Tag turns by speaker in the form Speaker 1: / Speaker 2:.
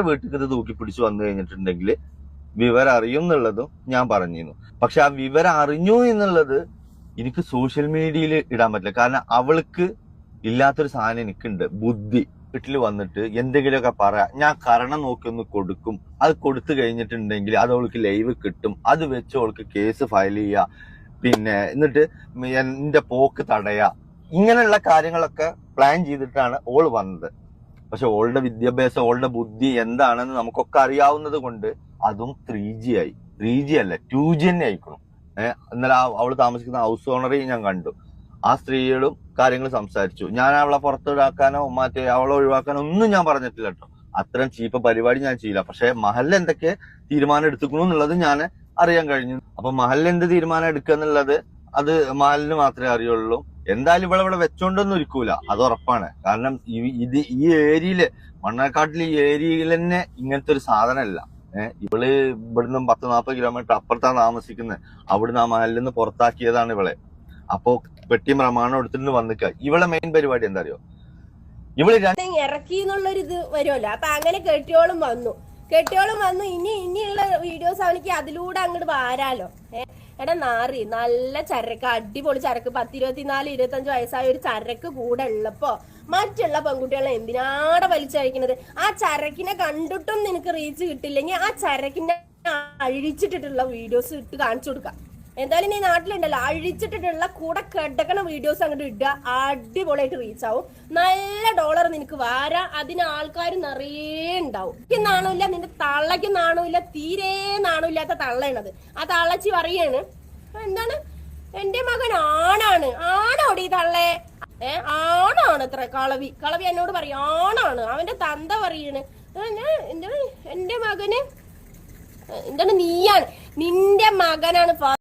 Speaker 1: വീട്ടിൽ ഇത് തൂക്കി പിടിച്ചു വന്നു കഴിഞ്ഞിട്ടുണ്ടെങ്കിൽ വിവരം അറിയും എന്നുള്ളതും ഞാൻ പറഞ്ഞിരുന്നു. പക്ഷെ ആ വിവരം അറിഞ്ഞു എന്നുള്ളത് എനിക്ക് സോഷ്യൽ മീഡിയയിൽ ഇടാൻ പറ്റില്ല. കാരണം അവൾക്ക് ഇല്ലാത്തൊരു സാധനം എനിക്കുണ്ട്, ബുദ്ധി. വീട്ടിൽ വന്നിട്ട് എന്തെങ്കിലുമൊക്കെ പറയാം, ഞാൻ കരണം നോക്കി ഒന്ന് കൊടുക്കും. അത് കൊടുത്തു കഴിഞ്ഞിട്ടുണ്ടെങ്കിൽ അത് അവൾക്ക് ലൈവ് കിട്ടും. അത് വെച്ച് അവൾക്ക് കേസ് ഫയൽ ചെയ്യുക, പിന്നെ എന്നിട്ട് എന്റെ പോക്ക് തടയുക. ഇങ്ങനെയുള്ള കാര്യങ്ങളൊക്കെ പ്ലാൻ ചെയ്തിട്ടാണ് ഓള് വന്നത്. പക്ഷെ ഓളുടെ വിദ്യാഭ്യാസം, ഓളുടെ ബുദ്ധി എന്താണെന്ന് നമുക്കൊക്കെ അറിയാവുന്നത് കൊണ്ട് അതും 3G ആയി. 3G അല്ല, 2G തന്നെ ആയിക്കണം. ഇന്നലെ അവള് താമസിക്കുന്ന ഹൗസ് ഓണറെ ഞാൻ കണ്ടു. ആ സ്ത്രീയോടും കാര്യങ്ങൾ സംസാരിച്ചു. ഞാൻ അവളെ പുറത്തൊഴിവാക്കാനോ മറ്റേ അവളെ ഒഴിവാക്കാനോ ഒന്നും ഞാൻ പറഞ്ഞിട്ടില്ല കേട്ടോ. അത്തരം ചീപ്പ പരിപാടി ഞാൻ ചെയ്യില്ല. പക്ഷെ മഹൽ എന്തൊക്കെ തീരുമാനം എടുത്തുക്കണു എന്നുള്ളത് ഞാൻ അറിയാൻ കഴിഞ്ഞു. അപ്പൊ മഹൽ എന്ത് തീരുമാനം എടുക്കുക എന്നുള്ളത് അത് മഹലിന് മാത്രമേ അറിയുള്ളൂ. എന്തായാലും ഇവിടെ വെച്ചോണ്ടൊന്നും ഇരിക്കൂല, അത് ഉറപ്പാണ്. കാരണം ഈ ഏരിയയില്, മണ്ണാർക്കാട്ടിൽ ഈ ഏരിയയിൽ തന്നെ ഇങ്ങനത്തെ ഒരു സാധനമല്ല. ഇവള് ഇവിടുന്ന് 10-40 കിലോമീറ്റർ അപ്പുറത്താണ് താമസിക്കുന്നത്. അവിടുന്ന് ആ മഹലിൽ നിന്ന് പുറത്താക്കിയതാണ് ഇവളെ. അപ്പോ പെട്ടിയും പ്രമാണം എടുത്തിട്ട് വന്നിക്ക. ഇവളെ മെയിൻ പരിപാടി എന്താ അറിയോ, ഇവള്
Speaker 2: ഇറക്കി എന്നുള്ളൊരു ഇത് വരുമല്ലോ. അപ്പൊ അങ്ങനെ കെട്ടിയോളും വന്നു ഇനിയുള്ള വീഡിയോസ് അവനിക്ക് അതിലൂടെ അങ്ങോട്ട് വാരാലോ. എടാ നാറി, നല്ല ചരക്ക്, അടിപൊളി ചരക്ക്, 10-24-25 വയസ്സായ ഒരു ചരക്ക് കൂടെ ഉള്ളപ്പോ മറ്റുള്ള പെൺകുട്ടികളെ എന്തിനാടെ വലിച്ചഴിക്കുന്നത്? ആ ചരക്കിനെ കണ്ടിട്ടും നിനക്ക് റീച്ച് കിട്ടില്ലെങ്കിൽ ആ ചരക്കിനെ അഴിച്ചിട്ടിട്ടുള്ള വീഡിയോസ് ഇട്ട് കാണിച്ചു കൊടുക്കാം. എന്തായാലും നീ നാട്ടിലുണ്ടല്ലോ, അഴിച്ചിട്ടിട്ടുള്ള കൂടെ കിടക്കണ വീഡിയോസ് അങ്ങോട്ട് ഇടുക, അടിപൊളിയായിട്ട് റീച്ച് ആവും. നല്ല ഡോളർ നിനക്ക് വാരാ. അതിന് ആൾക്കാർ നിറയെ ഉണ്ടാവും. എനിക്ക് നാണമില്ല, നിന്റെ തള്ളയ്ക്ക് നാണമില്ല, തീരെ നാണമില്ലാത്ത തള്ളയാണത്. ആ തള്ളച്ചി പറയാണ്, എന്താണ് എന്റെ മകൻ ആണാണ്. ആണോടി തള്ളേ? ആണാണ് അത്ര കളവി എന്നോട് പറയും, ആണാണ്. അവന്റെ തന്ത പറയാണ്, എന്താണ് എന്റെ മകന്, എന്താണ് നീയാണ്, നിന്റെ മകനാണ്